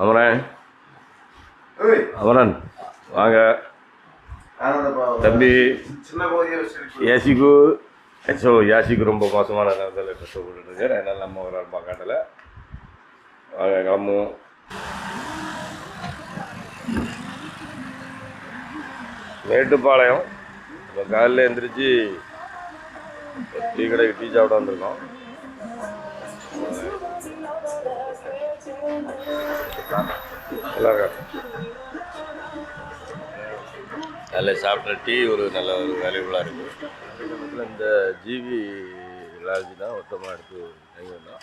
அமரன் அமரன் வாங்க தம்பி. யாசிக்கு ரொம்ப மோசமான நேரத்தில் கஷ்டப்பட்டுருக்காரு. அதனால் நம்ம ஒரு நாள் பார்க்காண்டல வாங்க கிளம்புவோம். மேட்டுப்பாளையம் இப்போ காலையில் எழுந்திரிச்சு டீ கடைக்கு டீ சாப்பிட வந்திருக்கோம். நல்லா இருக்கா? அதில் சாப்பிட்ற டீ ஒரு நல்ல ஒரு வேல்யூபுளாக இருக்குது. பக்கத்தில் இந்த ஜிவி லாட்ஜி தான் மொத்தமாக எடுத்து தங்கி வந்தோம்.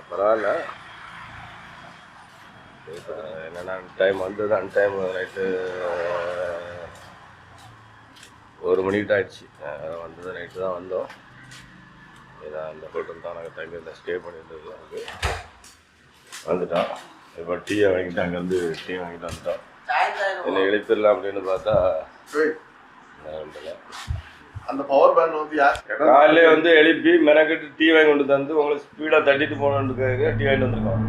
பரவாயில்ல. என்னென்னா டைம் வந்தது அன் டைம் நைட்டு 1 மணிக்கிட்ட ஆயிடுச்சு. வந்தது நைட்டு தான் வந்தோம். இதான் அந்த ஹோட்டல் தான் நாங்கள் தங்கி ஸ்டே பண்ணியிருந்தது. அதுக்கு வந்துட்டோம். இப்போ டீயை வாங்கிட்டு அங்கேருந்து டீ வாங்கிட்டு வந்துட்டோம். என்னை எழுப்பிடலாம் அப்படின்னு பார்த்தா அந்த பவர் பேங்க் வந்து காலையிலே வந்து எழுப்பி மெனக்கிட்டு டீ வாங்கி கொண்டு தந்து உங்களுக்கு ஸ்பீடாக தட்டிட்டு போனதுக்காக டீ வாங்கிட்டு வந்திருக்கோம்.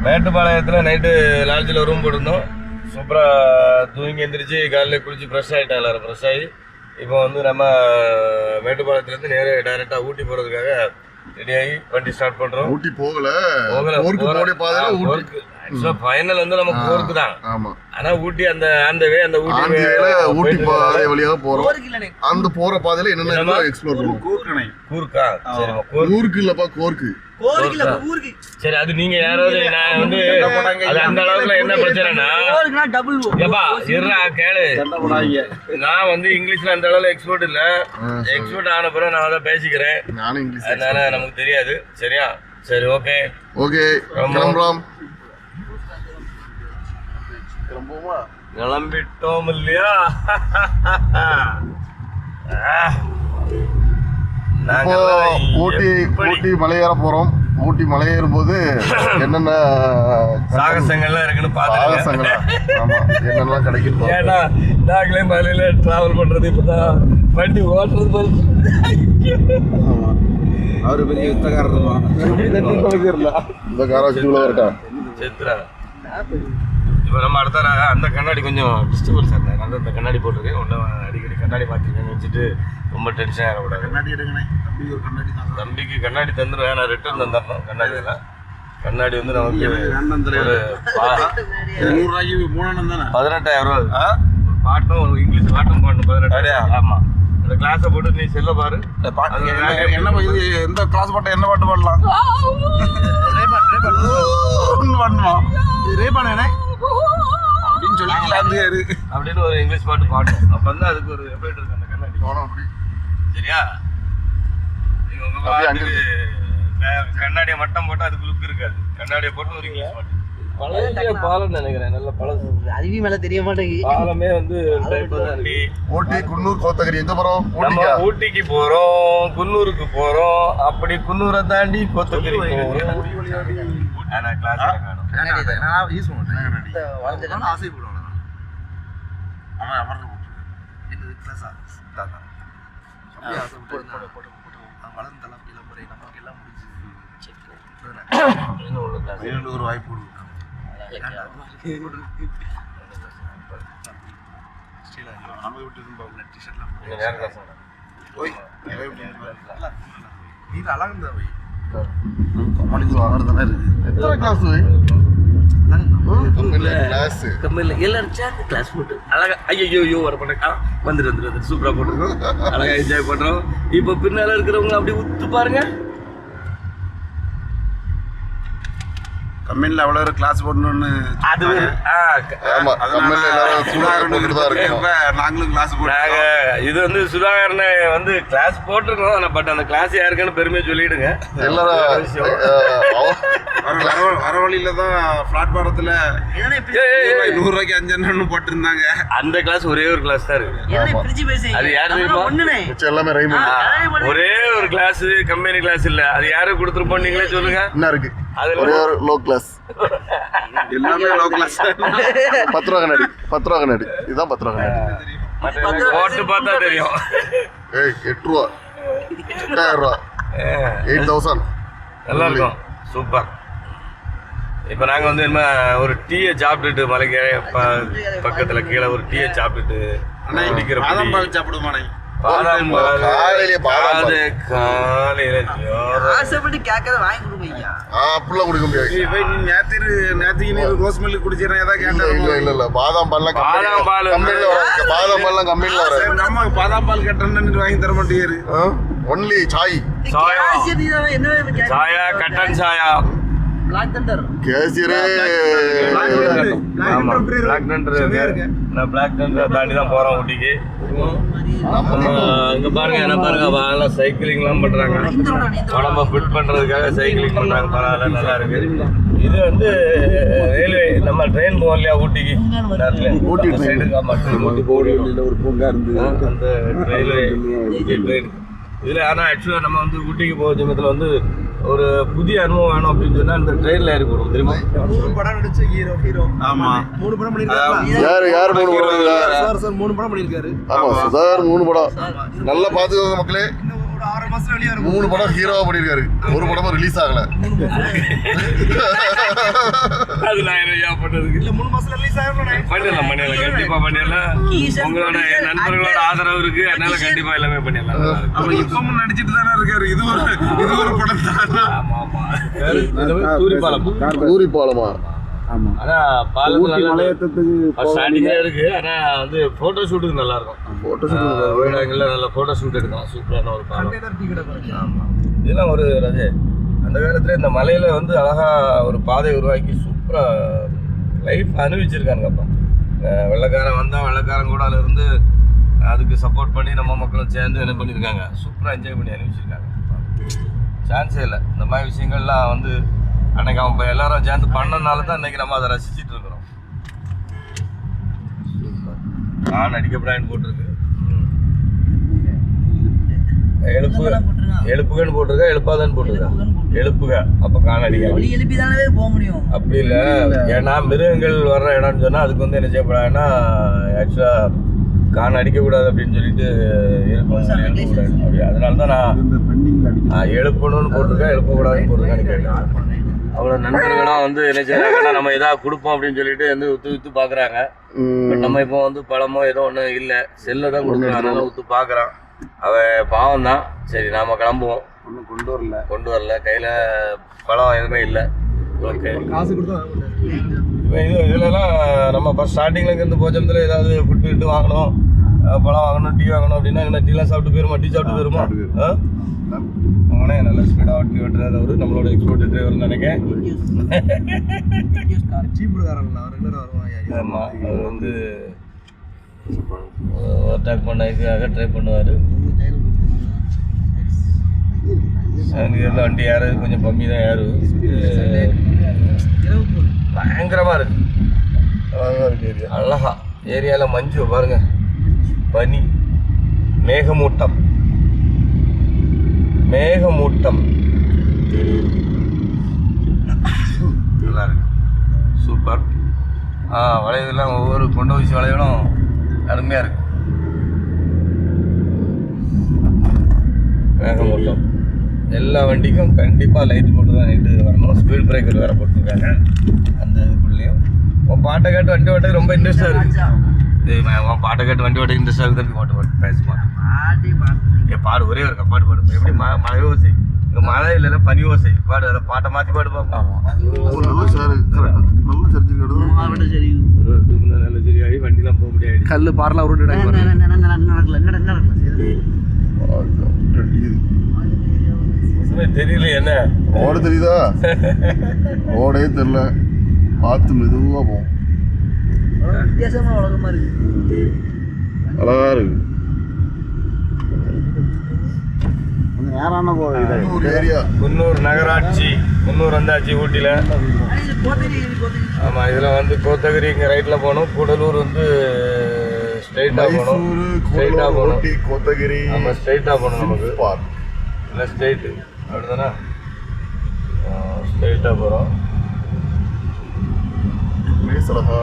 மேட்டுப்பாளையத்தில் நைட்டு லாட்ஜில் ரூம் போட்டிருந்தோம். சூப்பராக தூங்கி எழுந்திரிச்சு காலையில் குளிச்சு ஃப்ரெஷ் ஆகிட்டேன். எல்லோரும் ஃப்ரெஷ் ஆகி இப்போ வந்து நம்ம மேட்டுப்பாளையத்துலேருந்து நேராக டைரெக்டாக ஊட்டி போகிறதுக்காக ரெடியாகி வண்டி ஸ்டார்ட் பண்ணுறோம். ஊட்டி போகல ஃபைனல் வந்து நம்ம போருக்கு தான். ஆனால் ஊட்டி அந்த வே அந்த ஊட்டி பாதை வழியாக போகிறோம். அந்த போகிற பாதையில் என்னென்ன எக்ஸ்ப்ளோர் பண்ணுவோம். கூர்க்கா? சரி, ஊருக்கு இல்லைப்பா, கோர்க்கு. சரி, அது நீங்க யாராவது நான் வந்து அது அந்த அளவுக்கு என்ன பிரச்சனைனா கேளு. நான் வந்து இங்கிலீஷ்ல அந்த அளவுக்கு எக்ஸ்போர்ட் இல்ல. எக்ஸ்போர்ட் ஆன பிறகு நான் அதை பேசிக்கிறேன். அதனால நமக்கு தெரியாது. சரியா? சரி, ஓகே ஓகே. கிளம்பிட்டோம் இல்லையா? ஊட்டி மலையேற போறோம். ஊட்டி மலையேறும் போது என்னென்ன சாகசங்கள்லாம் இருக்குன்னு பாத்துங்க. என்னெல்லாம் கிடைக்கும். ஏன்னா நாங்களே மலையில டிராவல் பண்றது இப்பதான் வண்டி ஓட்டுறது போது. அவரு பெரிய யுத்தக்காரர். இந்த காராசிக்குள்ள வரட்டா செத்துறா. இப்போ நம்ம அடுத்த அந்த கண்ணாடி கொஞ்சம் டிஸ்டர்பன்ஸ் ஆகுது. நல்ல இந்த கண்ணாடி போட்டிருக்கேன். ஒன்றும் அடிக்கடி கண்ணாடி பார்த்துருக்கேன்னு வச்சுட்டு ரொம்ப டென்ஷன் ஆகக்கூடாது. கண்ணாடி எடுங்கண்ணே. தம்பி ஒரு கண்ணாடி தான். தம்பிக்கு கண்ணாடி தந்துடுவேன். நான் ரிட்டர்ன் தந்துடணும். கண்ணாடியெல்லாம் கண்ணாடி வந்து நமக்கு ஒரு 18,000 ரூபா. பாட்டும் ஒரு இங்கிலீஷ் பாட்டும் பாடணும். 18,000. ஆமாம். அந்த கிளாஸை போட்டு நீ செல்ல பாரு. என்ன இது எந்த கிளாஸ் பாட்டை என்ன பாட்டு பாடலாம்? அப்படின்னு ஒரு இங்கிலீஷ் பாட்டு பாடணும். அப்போ வந்து அதுக்கு ஒரு எஃபெக்ட் இருக்கு அந்த கண்ணாடி. சரியா? நீங்க உங்க பாட்டுக்கு கண்ணாடியை மட்டும் போட்டு அதுக்கு லுக் இருக்காது. கண்ணாடியை போட்டு ஒரு இங்கிலீஷ் பாட்டு. பழைய பாலம் நினைக்கிறேன். நல்ல பழசு. அருவி மேல தெரிய மாட்டேங்குது. பாலமே வந்து ஊட்டி, குன்னூர், கோத்தகிரி. எங்க போறோம்? ஊட்டிக்கு போறோம், குன்னூருக்கு போறோம். அப்படி குன்னூரை தாண்டி கோத்தகிரி போறோம். ஆனா கிளாஸ் நான் யூஸ் பண்ணுறேன். ஆசைப்படுவேன். அவன் அமர்ந்து போட்டு கிளாஸா தாத்தா வளர்ந்த தலைமையில முறை நமக்கு எல்லாம் முடிஞ்சு ஒரு வாய்ப்பு கொடுக்கும். நம்ம விட்டு டிஷர்ட்லாம் போய் நீ அழகுந்தா போய் மணிக்கு வாங்குறதுலாம் இருக்கு. எத்தனை கிளாஸ் போய் எல்லாரும் சேர்ந்து கிளாஸ் போட்டு அழகா ஐயோ வர பண்ண வந்துட்டு சூப்பரா போட்டுருக்கோம். அழகா என்ஜாய் பண்றோம். இப்போ பின்னால இருக்கிறவங்க அப்படி உத்து பாருங்க. கம்பெனில அவ்வளவு கிளாஸ் போடணும்னு அது நாங்களும் கிளாஸ் போட்டாங்க. இது வந்து சுதாகரனை வந்து கிளாஸ் போட்டிருக்கோம். பட் அந்த கிளாஸ் யாருக்குன்னு பெருமையை சொல்லிடுங்க. எல்லாரும் வர வழியில தான் பிளாட்பாரத்துல 100 ரூபாய்க்கு 5 எண்ணெய் போட்டிருந்தாங்க. அந்த கிளாஸ் ஒரே ஒரு கிளாஸ் தான் இருக்கு. அது யாரு தெரியுமா? மிச்சம் எல்லாமே ரைமண்ட். ஒரே ஒரு கிளாஸ் கம்பெனி கிளாஸ் இல்ல. அது யாரு கொடுத்துருப்போம் நீங்களே சொல்லுங்க. என்ன இருக்கு? அதுல ஒரே ஒரு லோ கிளாஸ். எல்லாமே லோ கிளாஸ். 10 ரூபா கண்ணாடி. 10 ரூபா கண்ணாடி. இதுதான் 10 ரூபா கண்ணாடி. போட்டு பார்த்தா தெரியும். 8 ரூபா. 8000 ரூபா. 8000. நல்லா இருக்கும். சூப்பர். இப்போ நாங்கள் வந்து என்ன ஒரு டீயை சாப்பிட்டுட்டு மலைக்கு பக்கத்தில் கீழே ஒரு டீயை சாப்பிட்டுட்டு குடிக்கிற பாதாம் பால் சாப்பிடுமானே. பாதாம் பால் காலையில ஆசைப்பட்டு கேட்கறத வாங்கி கொடுப்பீங்க. அப்படிலாம் குடிக்க முடியாது. போய் நீ நேத்துக்கு நீ ரோஸ் மில்க் குடிச்சிடறேன் ஏதாவது கேட்டா? இல்ல பாதாம் பால்லாம் பாதாம் பால் கம்பெனில வராது. பாதாம் பால்லாம் கம்பெனில வராது. நம்ம பாதாம் பால் கேட்டோம்னு வாங்கி தர மாட்டேங்கிறாரு. ஒன்லி சாய். சாயா கட்டன் சாயா Black Thunder. கேசியரே. ஆமா பிளாக் தண்டர் இருக்கு. நான் பிளாக் தண்டர் தாண்டி தான் போறோம் ஊட்டிக்கு. இங்க பாருங்க என்ன பாருங்க வாங்க சைக்கிளிங்லாம் பண்றாங்க. உடம்ப ஃபிட் பண்றதுக்காக சைக்கிளிங் பண்றாங்க. பரவாயில்ல நல்லா இருக்கு. இது வந்து ரயில்வே நம்ம ட்ரெயின் போவோம் இல்லையா ஊட்டிக்கு. ஊட்டி சைடு ஊட்டி போடியில் ஒரு பூங்கா இருந்து அந்த ரயில்வே ட்ரெயின் இதில். ஆனால் ஆக்சுவலாக நம்ம வந்து ஊட்டிக்கு போகிற சமயத்தில் வந்து ஒரு புதிய அனுபவம் வேணும் அப்படின்னு சொன்னால் இந்த ட்ரெயினில் ஏறி போகணும் தெரியுமா? 3 படம் நடிச்ச ஹீரோ. ஆமா 3 படம் பண்ணிருக்காரு. யார் 3 படம்? சார் 3 படம் பண்ணிருக்காரு. ஆமா சுதார் 3 படம். நல்லா பாத்துக்கோங்க மக்களே. இன்னும் ஒரு 6 மாசத்துல வெளிய வரும். 3 படம் ஹீரோவா பண்ணிருக்காரு. ஒரு படமும் ரிலீஸ் ஆகல. அது நான் என்ன பண்றதுக்கு இல்ல 3 மாசத்துல ரிலீஸ் ஆகணும். பண்ணிடலாம் கண்டிப்பா பண்ணிடலாம். உங்களோட நண்பர்களோட ஆதரவு இருக்கு, அதனால கண்டிப்பா எல்லாமே பண்ணிடலாம். அவர் இப்பவும் நடிச்சிட்டு தானே இருக்காரு. இது ஒரு படம் தான். ஆமா ஆமா. ஊரி பாலமா? ஆமா. ஆனா பாலத்துல மலையேற்றத்துக்கு ஸ்டாண்டிங்கே இருக்கு. ஆனா வந்து போட்டோ ஷூட்டுக்கு நல்லா இருக்கும். போட்டோ இடங்கள்ல நல்ல போட்டோ ஷூட் எடுக்கலாம். சூப்பரான ஒரு பாலம். கண்டெய்னர் டீ கடை பாருங்க. ஆமா இதெல்லாம் ஒரு ரஜே அந்த காலத்துல இந்த மலையில வந்து அழகா ஒரு பாதை உருவாக்கி சூப்பரா லைஃப் அனுபவிச்சிருக்கானுங்கப்பா. வெள்ளைக்காரன் வந்தா வெள்ளைக்காரன் கூட அதுல இருந்து அதுக்கு சப்போர்ட் பண்ணி நம்ம மக்களும் சேர்ந்து என்ன பண்ணியிருக்காங்க, சூப்பராக என்ஜாய் பண்ணி அனுபவிச்சிருக்காங்க. சான்ஸே இல்லை. இந்த மாதிரி விஷயங்கள்லாம் வந்து அன்னைக்கு அவன் இப்போ எல்லாரும் சேர்ந்து பண்ணனால தான் இன்னைக்கு நம்ம அதை ரசிச்சுட்டு இருக்கிறோம். நான் அடிக்கப்படான்னு போட்டிருக்கு. எழுப்புகன்னு போட்டிருக்கா, எழுப்பாதான்னு போட்டிருக்கா? எழுப்புக. அப்போ காண அடிக்க எழுப்பி தானே போக முடியும். அப்படி இல்லை. ஏன்னா மிருகங்கள் வர்ற இடம்னு சொன்னால் அதுக்கு வந்து என்ன செய்யப்படாதுன்னா ஆக்சுவலாக காண அடிக்கக்கூடாது அப்படின்னு சொல்லிட்டு இருக்கும். அதனால தான் நான் எழுப்பணும்னு போட்டிருக்கேன், எழுப்பக்கூடாதுன்னு போட்டிருக்கான்னு கேட்டேன். அவ்வளோ நண்பர்களும் வந்து என்ன செய்யறாங்கன்னா நம்ம எதாவது கொடுப்போம் அப்படின்னு சொல்லிட்டு வந்து விற்று பார்க்குறாங்க. பட் நம்ம இப்போ வந்து பழமோ ஏதோ ஒன்று இல்லை, செல்லை தான் கொடுக்குறோம். அதனால விற்று பார்க்குறான். அவன் பாவம் தான். சரி நாம கிளம்புவோம். ஒன்றும் கொண்டு வரல. கையில் பழம் எதுவுமே இல்லை. ஓகே காசு கொடுத்தா இதுலலாம் நம்ம ஃபஸ்ட் ஸ்டார்டிங்கில் இருந்து போச்சமத்தில் ஏதாவது ஃபுட்டு விட்டு வாங்கணும், பழம் வாங்கணும், டீ வாங்கணும் அப்படின்னா என்ன டீலாம் சாப்பிட்டு போயிருமா? டீ சாப்பிட்டு போயிருமா? அவனே நல்ல ஸ்பீடாக வண்டி ஓட்டுறாரு. அவரு நம்மளோட எக்ஸ்போர்ட் டிரைவர்னு நினைக்கிறேன். ஆமாம் அவர் வந்து அட்டாக் பண்ணதுக்காக ட்ரை பண்ணுவார். எல்லாம் வண்டி ஏறது கொஞ்சம் கம்மி தான் ஏறும். பயங்கரமாக இருக்கு. அழகா ஏரியாவில் மஞ்சு பாருங்க, பனி, மேகமூட்டம் நல்லா இருக்கு. சூப்பர். வளைவுலாம் ஒவ்வொரு கொண்ட ஊசி வளைவுகளும் அருமையாக இருக்கு. மேகமூட்டம் எல்லா வண்டிக்கும் கண்டிப்பாக லைட் போட்டு தான் நைட்டு வரணும். ஸ்பீட் பிரேக்கர் வேறு போட்டுருக்காங்க அந்த இதுக்குள்ளேயும். உன் பாட்டை கேட்டு வண்டி ஓட்ட ரொம்ப இன்ட்ரெஸ்டாக இருக்குது. உன் பாட்டை கேட்டு வண்டி ஓட்ட இன்ட்ரெஸ்டாக இருக்குது. பாட்டு பேசுமா பாடு ஒரே ஒரு பாடு எப்படி மழை ஓசை இங்கே மழை இல்லைன்னா பனி ஓசை பாடு. அதை பாட்டை மாற்றி பாடு பார்ப்போம். நல்ல சரியாகி வண்டிலாம் போக முடியாது. கல்லு பார்ல உருட்டு தெரியல என்ன ஓட தெரியுதா? ஓடே தெரியல. பார்த்து மெதுவாக போவோம். வித்தியாசமா உலகமா இருக்கு. அழகா இருக்கு. நேரான ஒரு ஏரியா குன்னூர் நகராட்சி. குன்னூர் வந்தாச்சு ஊட்டியில். ஆமாம், இதில் வந்து கோத்தகிரி இங்கே ரைட்டில் போகணும். கூடலூர் வந்து ஸ்ட்ரைட்டாக போகணும். ஸ்ட்ரைட்டாக போகணும். கோத்தகிரி. ஆமாம், ஸ்ட்ரைட்டாக போகணும் நமக்கு. பார்க் இல்லை ஸ்ட்ரைட்டு அப்படிதானே? ஸ்ட்ரைட்டாக போகிறோம். பிளேஸ் அழகா.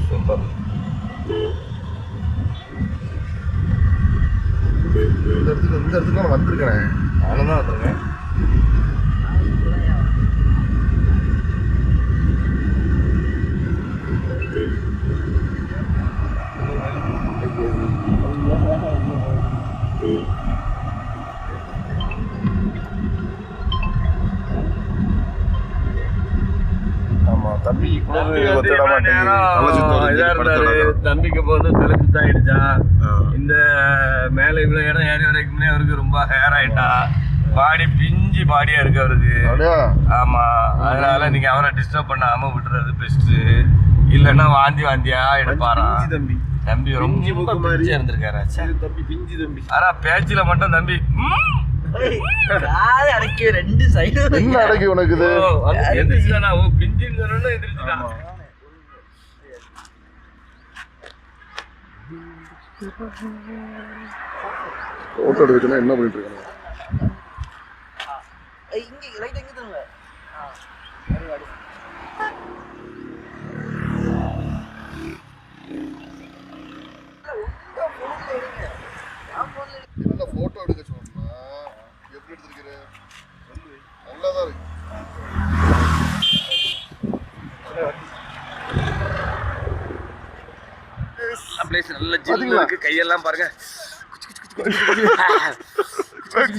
சூப்பர். இந்த இடத்துக்கு நான் வந்திருக்கேன். நானும் தான் வந்துருக்கேன். தம்பிக்கு இப்போ வந்து தலை சுத்தாயிடுச்சா. இந்த மேலே இவ்வளோ இடம் ஏறி வரைக்குமே அவருக்கு ரொம்ப ஹேர் ஆயிட்டா. பாடி பிஞ்சு பாடியா இருக்கு அவருக்கு. ஆமா, அதனால நீங்க அவரை டிஸ்டர்ப் பண்ணாம விட்டுறது பெஸ்ட். இல்லைன்னா வாந்தியா எடுப்பாராம். தம்பி ரொம்ப பிஞ்சு இருந்திருக்காரு. ஆனா பேச்சில மட்டும் தம்பி அடக்கி 2 சைடு என்ன அடக்கி உனக்கு இது எந்திரிச்சுதானா? ஓ பிஞ்சுன்னு சொன்னா எந்திரிச்சுதான். ஃபோட்டோ எடுக்கணும். என்ன பண்ணிட்டு இருக்காங்க? இங்க ரைட் எங்க தருங்க. என்ன ஃபோட்டோ எடுக்க சொன்னா எப்படி எடுத்துக்கிற? நல்லா தான் இருக்கு. பிளேஸ் நல்ல ஜில்லுன்னு இருக்கு. கையெல்லாம் பாருங்க.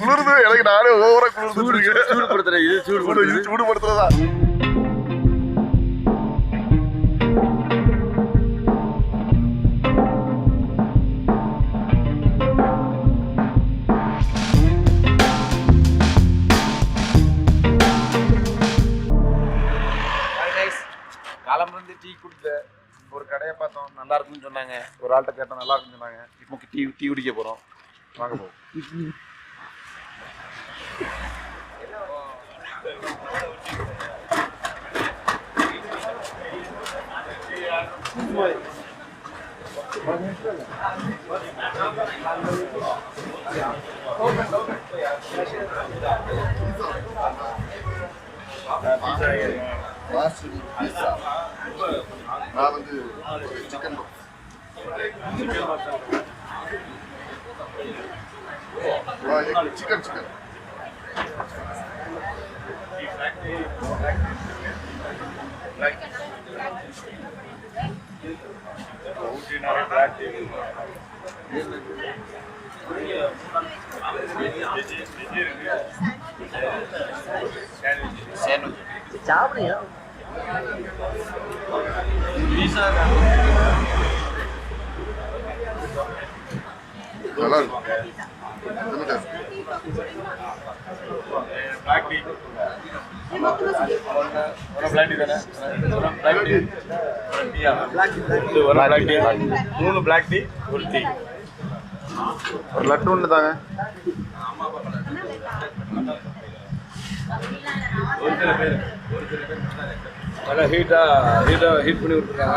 குளிருது எனக்கு. நானே ஓவரா குளிருது. சூடுபடுத்துறேன். இது சூடுபடுத்துறதா? காலம்பருந்து டீ குடிச்ச ஒரு கடையை பார்த்தோம், நல்லா இருக்குன்னு சொன்னாங்க. ஒரு ஆள்கிட்ட கேட்டோம், நல்லா இருக்குன்னு சொன்னாங்க. இப்போ டீ குடிக்க போகிறோம். வாங்க போவோம். நான் வந்து சிக்கன் சிக்கன் சாப்பிடுங்க. நல்லா இருக்கு. Black tea. ஒரு பிளாக் டீ தானே? Black tea. ஒரு பிளாக் டீ. 3 பிளாக் டீ, ஒரு டீ. ஒரு லட்டு ஒன்று தாங்க. நல்லா ஹீட் பண்ணி விட்டுருக்காங்க.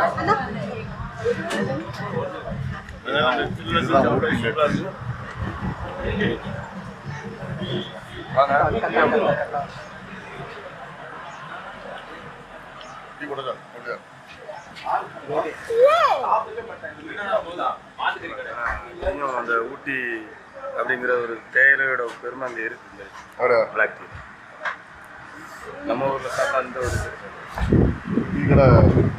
அந்த ஊட்டி அப்படிங்கிற ஒரு தேயிலையோட பெருமை அங்கே இருக்குது. பிளாக் டீ நம்ம ஊரில் சாப்பிட்டா அந்த ஒரு டீ கடை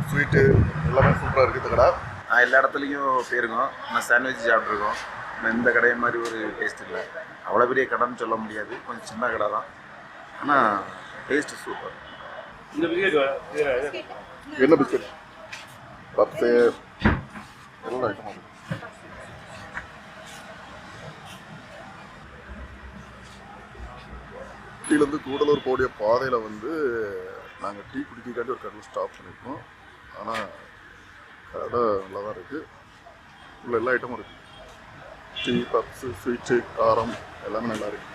ஸ்வீட்டு எல்லாமே சூப்பராக இருக்குது. இந்த கடை எல்லா இடத்துலையும் போயிருக்கோம். நான் சாண்ட்விச் சாப்பிட்ருக்கோம். இந்த கடையை மாதிரி ஒரு டேஸ்ட் இல்லை. அவ்வளோ பெரிய கடைன்னு சொல்ல முடியாது, கொஞ்சம் சின்ன கடை தான். ஆனால் டேஸ்ட்டு சூப்பர். இந்த என்ன பிஸ்கட் பப்ஸு எல்லாம் ஐட்டம். ஊட்டியிலேருந்து கூடலூர் போடிய பாதையில் வந்து நாங்கள் டீ குடிக்காண்டி ஒரு கடையில் ஸ்டாப் பண்ணியிருக்கோம். ஆனால் கடை நல்லா தான் இருக்குது. உள்ள எல்லா ஐட்டமும் இருக்குது. டீ, பப்ஸு, ஸ்வீட்டு, காரம் எல்லாமே நல்லா இருக்குது.